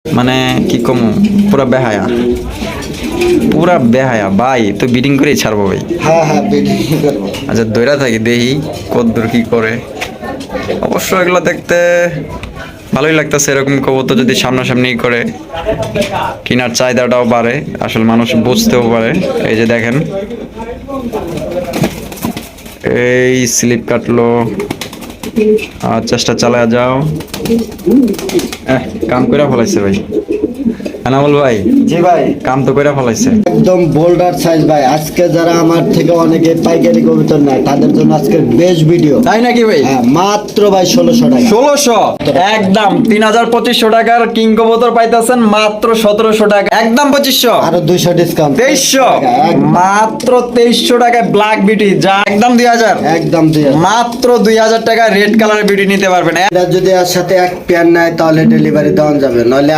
মানে কি কম, পুরা বেহায়া, পুরা বেহায়া ভাই। তো বিডিং করেই ছাড়বো ভাই। হ্যাঁ হ্যাঁ বেডি করবো। আচ্ছা দৈরা থাকি দেখি কতদূর কি করে। অবশ্য এগুলো দেখতে ভালোই লাগতেছে, এরকম কবুতর যদি সামনাসামনি করে কেনার চাহিদাটাও বাড়ে, আসলে মানুষ বুঝতেও পারে। এই যে দেখেন, এই স্লিপ কাটলো, আর চেষ্টা চালায় যাও। কাম কইরা ফলাইছে ভাই, আনামুল ভাই জি ভাই, কাম তো কইরা ফলাইছে। একদম বোল্ডার সাইজ ভাই। আজকে যারা আমার থেকে অনেকে পাইকারি কবুতর নেয় তাদের জন্য আজকে বেস্ট ভিডিও। তাই নাকি ভাই? হ্যাঁ মাত্র ভাই 1600 টাকা। 1600, একদম 3250 টাকার কিং কবুতর পাইতেছেন মাত্র 1700 টাকা, একদম 2500, আরো 200 ডিসকাউন্ট। 2300, মাত্র 2300 টাকায় ব্ল্যাক বিউটি, যা একদম 2000, একদম 2000। মাত্র 2000 টাকা রেড কালারের বিউটি নিতে পারবেন। এটা যদি এর সাথে এক পেয়ার নেয় তাহলে ডেলিভারি দেওয়া যাবে, নইলে